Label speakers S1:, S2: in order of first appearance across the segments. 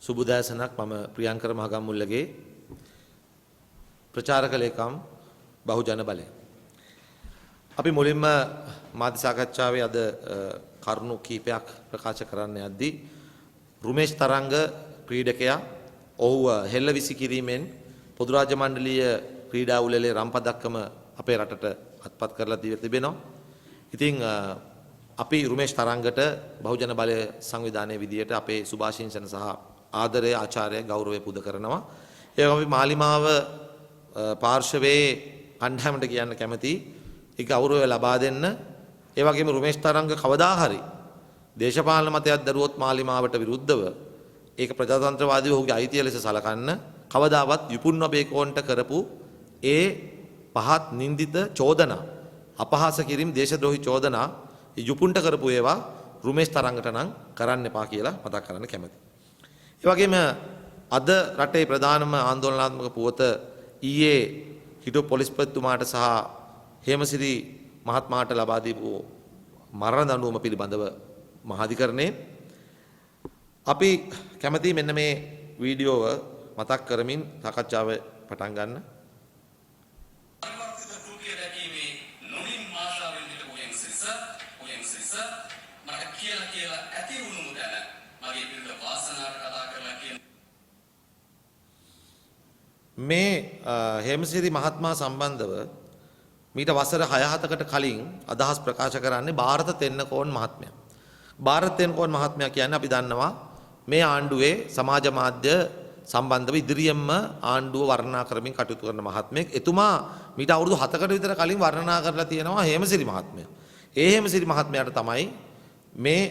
S1: සුබුදෑසනක් මම ප්‍රියංකර මහගම්මුල්ලගේ ප්‍රචාරක ලේකම් බහුජන බලය. අපි මුලින්ම මාධ්‍ය සාකච්ඡාවේ අද කරුණු කීපයක් ප්‍රකාශ කරන්න යද්දී රුමේෂ් තරංග ක්‍රීඩකයා ඔහුව හෙල්ල විසි කිරීමෙන් පොදු රාජ්‍ය මණ්ඩලීය ක්‍රීඩා උළෙලේ රම්පදක්කම අපේ රටට අත්පත් කරලා තිබෙනවා. ඉතින් අපි රුමේෂ් තරංගට බහුජන බලය සංවිධානයේ විදියට අපේ සුභාශිංසන සහ ආදරය ආචාර්ය ගෞරවය පුද කරනවා. ඒ වගේම අපි මාලිමාව පාර්ශවයේ කණ්ඩායමට කියන්න කැමති ඒ ගෞරවය ලබා දෙන්න. ඒ වගේම රුමේෂ් තරංග කවදා හරි දේශපාලන මතයක් දරුවොත් මාලිමාවට විරුද්ධව ඒක ප්‍රජාතන්ත්‍රවාදීව ඔහුගේ අයිතිය ලෙස සලකන්න කවදාවත් යුපුන් ඔබේකෝන්ට කරපු ඒ පහත් නින්දිත චෝදනා අපහාස කිරීම දේශද්‍රෝහී චෝදනා යුපුන්ට කරපු ඒවා රුමේෂ් තරංගට නම් කරන්න එපා කියලා මතක් කරන්න කැමතියි. ඒ වගේම අද රටේ ප්‍රධානම ආందోලනාත්මක පුවත ඊයේ හිටපු පොලිස්පතිතුමාට සහ හේමසිරි මහත්මයාට ලබා දීපු මරණ දඬුවම පිළිබඳව මහාධිකරණයේ අපි කැමති මෙන්න මේ වීඩියෝව මතක් කරමින් සාකච්ඡාව පටන් ගන්න. මේ හේමසිරි මහත්මයා සම්බන්ධව මීට වසර 6-7කට කලින් අදහස් ප්‍රකාශ කරන්නේ ಭಾರತ තෙන්නකෝන් මහත්මයා. ಭಾರತ තෙන්නකෝන් මහත්මයා කියන්නේ අපි දන්නවා මේ ආණ්ඩුවේ සමාජ මාධ්‍ය සම්බන්ධව ඉදිරියෙන්ම ආණ්ඩුව වර්ණනා කරමින් කටයුතු කරන මහත්මයෙක්. එතුමා මීට අවුරුදු 7කට විතර කලින් වර්ණනා කරලා තියෙනවා හේමසිරි මහත්මයා. ඒ හේමසිරි මහත්මයාට තමයි මේ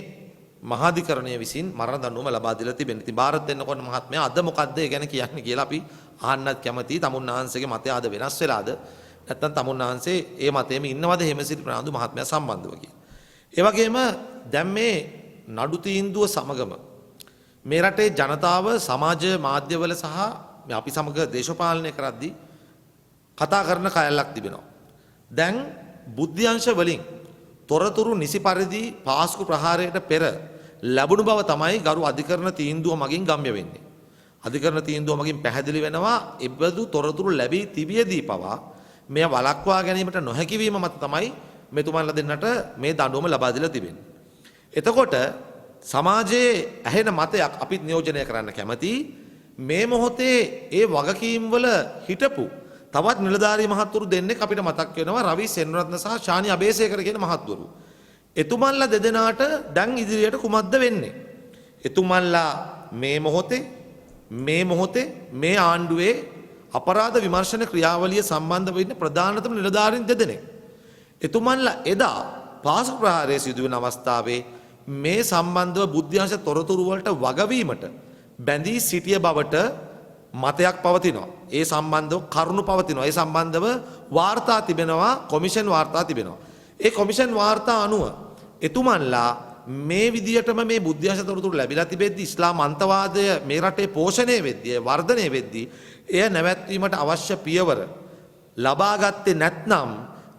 S1: මහාධිකරණය විසින් මරණ දඬුවම ලබා දීලා තිබෙනවා. ඉතින් ಭಾರತ තෙන්නකෝන් මහත්මයා අද මොකද්ද ඒ ගැන කියන්නේ කියලා අපි අහන්නත් කැමතියි. තමුන්නාංශගේ මතය අද වෙනස් වෙලාද? නැත්නම් තමුන්නාංශේ ඒ මතයේම ඉන්නවද හේමසිරි ප්‍රනාන්දු මහත්මයා සම්බන්ධව කියලා. ඒ වගේම දැන් මේ නඩු තීන්දුව සමගම මේ රටේ ජනතාව සමාජ මාධ්‍යවල සහ අපි සමග දේශපාලනය කරද්දී කතා කරන කයල්ලක් තිබෙනවා. දැන් බුද්ධ්‍යංශ වලින් තොරතුරු නිසි පරිදි පාස්කු ප්‍රහාරයට පෙර ලැබුණු බව තමයි ගරු අධිකරණ තීන්දුව මගින් ගම්‍ය වෙන්නේ. අධිකරණ තීන්දුව මගින් පැහැදිලි වෙනවා එබඳු තොරතුරු ලැබී තිබියදී පවා මෙය වළක්වා ගැනීමට නොහැකි වීම මත තමයි මෙතුමන්ලා දෙන්නට මේ දඬුවම ලබා දීලා තිබෙන්නේ. එතකොට සමාජයේ ඇහෙන මතයක් අපිත් නියෝජනය කරන්න කැමතියි. මේ මොහොතේ ඒ වගකීම් වල හිටපු තවත් නිලධාරී මහත්වරු දෙන්නෙක් අපිට මතක් වෙනවා රවි සෙන්රත්න සහ ශානි අබේසේකර කියන මහත්වරු. එතුමන්ලා දෙදෙනාට දැන් ඉදිරියට කුමක්ද වෙන්නේ? එතුමන්ලා මේ මොහොතේ මේ ආණ්ඩුවේ අපරාධ විමර්ශන ක්‍රියාවලිය සම්බන්ධ වෙන්න ප්‍රධානතම නිලධාරීන් දෙදෙනෙක්. එතුමන්ලා එදා පාස්කු ප්‍රහාරය සිදු වෙන අවස්ථාවේ මේ සම්බන්ධව බුද්ධ්‍යංශ තොරතුරු වලට වගවීමට බැඳී සිටිය බවට මතයක් පවතිනවා. ඒ සම්බන්ධව කරුණු පවතිනවා. ඒ සම්බන්ධව වාර්තා තිබෙනවා, කොමිෂන් වාර්තා තිබෙනවා. ඒ කොමිෂන් වාර්තා අනුව එතුමන්ලා මේ විදියටම මේ බුද්ධ්‍යංශ තොරතුරු ලැබිලා තිබෙද්දී ඉස්ලාම් අන්තවාදය මේ රටේ පෝෂණය වෙද්දී, වර්ධනය වෙද්දී එය නැවැත්වීමට අවශ්‍ය පියවර ලබා ගත්තේ නැත්නම්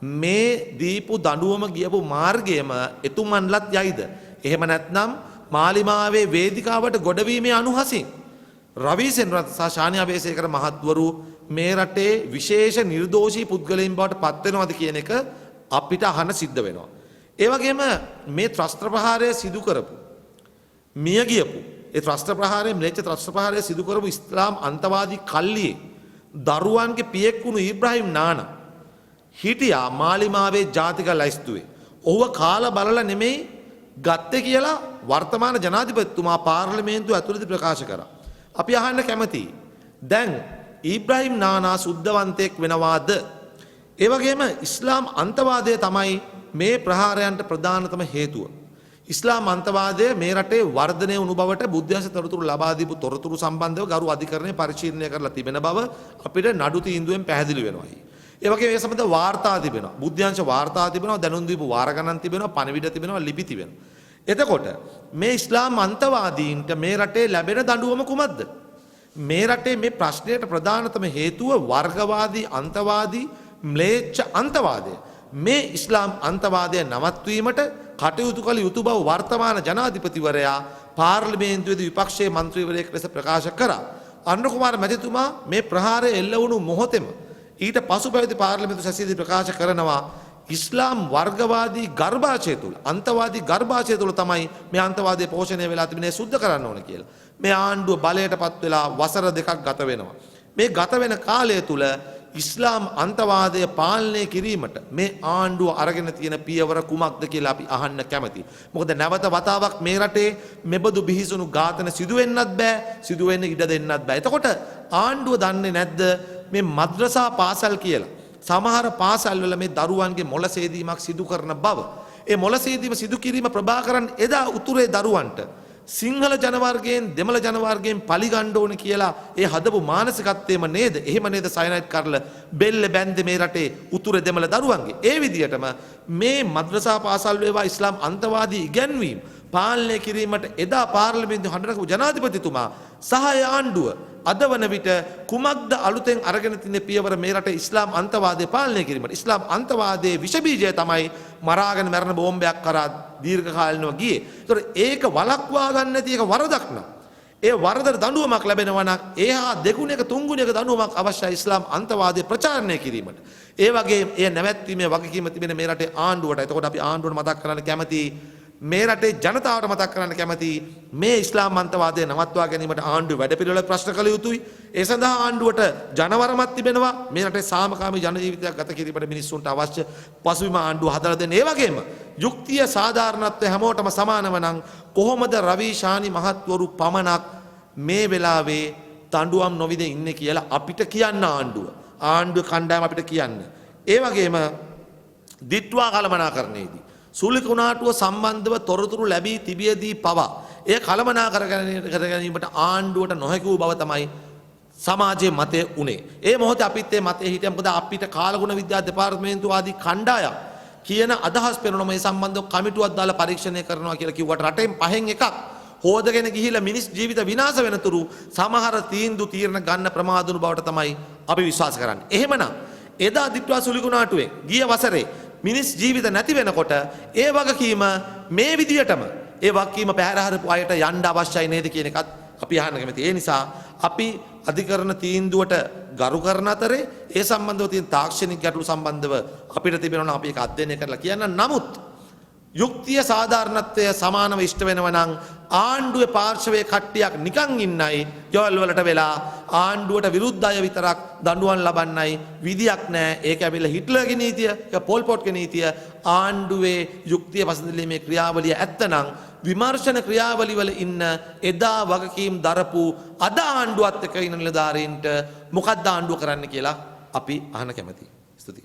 S1: මේ දීපු දඬුවම ගියපු මාර්ගයම එතුමන්ලත් යයිද? එහෙම නැත්නම් මාලිමාවේ වේදිකාවට ගොඩවීමේ අනුහසින් රවි සෙන්රත්න සහ ශානි අබේසේකර මහත්වරු මේ රටේ විශේෂ නිර්දෝෂී පුද්ගලයන් බවට පත් වෙනවද කියන එක අපිට අහන්න සිද්ධ වෙනවා. ඒ වගේම මේ ත්‍රස්ත ප්‍රහාරය සිදු කරපු මිය ගියපු ඒ ත්‍රස්ත ප්‍රහාරය ම්ලේච්ඡ ත්‍රස්ත ප්‍රහාරය සිදු කරපු ඉස්ලාම් අන්තවාදී කල්ලියේ දරුවන්ගේ පියෙක් වුණු ඉබ්‍රාහිම් නානා හිටියා මාලිමාවේ ජාතික ලැයිස්තුවේ. ඔහුව කාලා බලලා නෙමෙයි ගත්තේ කියලා වර්තමාන ජනාධිපතිතුමා පාර්ලිමේන්තුව ඇතුළතදී ප්‍රකාශ කරා. අපි අහන්න කැමතියි. දැන් ඉබ්‍රාහිම් නානා සුද්ධවන්තයෙක් වෙනවාද? ඒ වගේම ඉස්ලාම් අන්තවාදය තමයි මේ ප්‍රහාරයන්ට ප්‍රධානතම හේතුව. ඉස්ලාම් අන්තවාදය මේ රටේ වර්ධනය වුණු බවට බුද්ධ්‍යංශ තොරතුරු ලබා දීපු තොරතුරු සම්බන්ධව ගරු අධිකරණය පරිශීලනය කරලා තිබෙන බව අපිට නඩු තීන්දුවෙන් පැහැදිලි වෙනවා. ඒ වගේම මේ සම්බන්ධ වාර්තා තිබෙනවා. බුද්ධ්‍යංශ වාර්තා තිබෙනවා, දැනුම් දීපු වාර ගණන් තිබෙනවා, පණිවිඩ තිබෙනවා, ලිපි තිබෙනවා. එතකොට මේ ඉස්ලාම් අන්තවාදීන්ට මේ රටේ ලැබෙන දඬුවම කුමක්ද? මේ රටේ මේ ප්‍රශ්නයට ප්‍රධානතම හේතුව වර්ගවාදී අන්තවාදී ම්ලේච්ඡ අන්තවාදය. මේ ඉස්ලාම් අන්තවාදය නවත්වීමට කටයුතු කළ යුතු බව වර්තමාන ජනාධිපතිවරයා පාර්ලිමේන්තුවේදී විපක්ෂයේ මන්ත්‍රීවරයෙක් ලෙස ප්‍රකාශ කරා. අනුර කුමාර මැතිතුමා මේ ප්‍රහාරය එල්ල වුණු මොහොතේම ඊට පසු පැවති පාර්ලිමේන්තු සැසියේදී ප්‍රකාශ කරනවා ඉස්ලාම් වර්ගවාදී ගර්භාෂය තුල අන්තවාදී ගර්භාෂය තුල තමයි මේ අන්තවාදයේ පෝෂණය වෙලා තිබෙන්නේ සුද්ධ කරන්න ඕන කියලා. මේ ආණ්ඩුව බලයටපත් වෙලා වසර 2ක් ගත වෙනවා. මේ ගත වෙන කාලය තුල ඉස්ලාම් අන්තවාදය පාලනය කිරීමට මේ ආණ්ඩුව අරගෙන තියෙන පියවර කුමක්ද කියලා අපි අහන්න කැමතියි. මොකද නැවත වතාවක් මේ රටේ මෙබඳු බිහිසුණු ඝාතන සිදු වෙන්නත් බෑ, සිදු වෙන්න ඉඩ දෙන්නත් බෑ. එතකොට ආණ්ඩුව දන්නේ නැද්ද මේ මද්‍රසා පාසල් කියලා සමහර පාසල් වල මේ දරුවන්ගේ මොළ සේදීමක් සිදු කරන බව. ඒ මොළ සේදීම සිදු කිරීම ප්‍රභාකරන් එදා උතුරේ දරුවන්ට සිංහල ජනවර්ගයෙන් දෙමළ ජනවර්ගයෙන් පලිගන්න ඕන කියලා ඒ හදපු මානසිකත්වයම නේද? එහෙම නේද සයනයිට් කරලා බෙල්ල බැන්දේ මේ රටේ උතුරේ දෙමළ දරුවන්ගේ. ඒ විදිහටම මේ මද්‍රසා පාසල් වේවා ඉස්ලාම් අන්තවාදී ඉගැන්වීම් පාලනය කිරීමට එදා පාර්ලිමේන්තුව හඬනකපු ජනාධිපතිතුමා සහාය ආණ්ඩුව අද වන විට කුමක්ද අලුතෙන් අරගෙන තින්නේ පියවර මේ රටේ ඉස්ලාම් අන්තවාදය පාලනය කිරීමට. ඉස්ලාම් අන්තවාදයේ විෂ බීජය තමයි මරාගෙන මැරෙන බෝම්බයක් කරා දීර්ඝ කාලිනව ගියේ. ඒතර ඒක වළක්වා ගන්න නැති එක වරදක් නා. ඒ වරදට දඬුවමක් ලැබෙනවා නම් එහා දෙගුණයක තුන්ගුණයක දඬුවමක් අවශ්‍යයි ඉස්ලාම් අන්තවාදය ප්‍රචාරණය කිරීමට. ඒ වගේ එය නැවැත්වීමේ වගකීම තිබෙන මේ රටේ ආණ්ඩුවට. එතකොට අපි ආණ්ඩුවට මතක් කරන්න කැමතියි මේ රටේ ජනතාවට මතක් කරන්න කැමති මේ ඉස්ලාම් අන්තවාදය නවත්වා ගැනීමට ආණ්ඩුව වැඩපිළිවෙල ප්‍රශ්න කළ යුතුයි. ඒ සඳහා ආණ්ඩුවට ජනවරමක් තිබෙනවා. මේ රටේ සාමකාමී ජන ජීවිතයක් ගත කිරීමට මිනිස්සුන්ට අවශ්‍ය පසුබිම ආණ්ඩුව හදලා දෙන්න. ඒ වගේම යුක්තිය සාධාරණත්වය හැමෝටම සමානව නම් කොහොමද රවි ශානි මහත්වරු පමණක් මේ වෙලාවේ තඬුවම් නොවිද ඉන්නේ කියලා අපිට කියන්න ආණ්ඩුව කණ්ඩායම අපිට කියන්න. ඒ වගේම දිට්වා කළමනාකරණයේදී සුලිකුණාටුව සම්බන්ධව තොරතුරු ලැබී තිබියදී පවා එය කළමනා කර ගැනීමට ආණ්ඩුවට නොහැකි වූ බව තමයි සමාජයේ මතය උනේ. ඒ මොහොතේ අපිත් ඒ මතයේ හිටියා. මොකද අපිට කාලගුණ විද්‍යා දෙපාර්තමේන්තුව ආදී කණ්ඩායම් කියන අදහස් පෙරණ මේ සම්බන්ධව කමිටුවක් දාලා පරීක්ෂණය කරනවා කියලා කිව්වට රටෙන් පහෙන් එකක් හොදගෙන ගිහිලා මිනිස් ජීවිත විනාශ වෙනතුරු සමහර තීරණ ගන්න ප්‍රමාදුණු බවට තමයි අපි විශ්වාස කරන්නේ. එහෙමනම් එදා දිට්වා සුලිකුණාටුවේ ගිය වසරේ මිනිස් ජීවිත නැති වෙනකොට ඒ වගකීම මේ විදියටම ඒ වගකීම පැහැරහරපු අයට යන්න අවශ්‍යයි නේද කියන එකත් අපි අහන්න කැමතියි. ඒ නිසා අපි අධිකරණ තීන්දුවට ගරු කරන අතරේ ඒ සම්බන්ධව තියෙන තාක්ෂණික ගැටලු සම්බන්ධව අපිට තිබෙනවා නම් අපි ඒක අධ්‍යයනය කරලා කියන්න. නමුත් යුක්තිය සාධාරණත්වය සමානව ඉෂ්ට වෙනවා නම් ආණ්ඩුවේ පාර්ශවයේ කට්ටියක් නිකන් ඉන්නයි ජවල් වලට වෙලා ආණ්ඩුවට විරුද්ධ අය විතරක් දඬුවම් ලබන්නයි විදියක් නැහැ. ඒක ඇවිල්ලා හිට්ලර්ගේ නීතිය, ඒක පොල් පොට්ගේ නීතිය. ආණ්ඩුවේ යුක්තිය පසඳලීමේ ක්‍රියාවලිය ඇත්තනම් විමර්ශන ක්‍රියාවලි වල ඉන්න එදා වගකීම් දරපු අද ආණ්ඩුවත් එක්ක ඉන්න නිලධාරීන්ට මොකක්ද ආණ්ඩුව කරන්න කියලා අපි අහන්න කැමතියි. ස්තුතියි.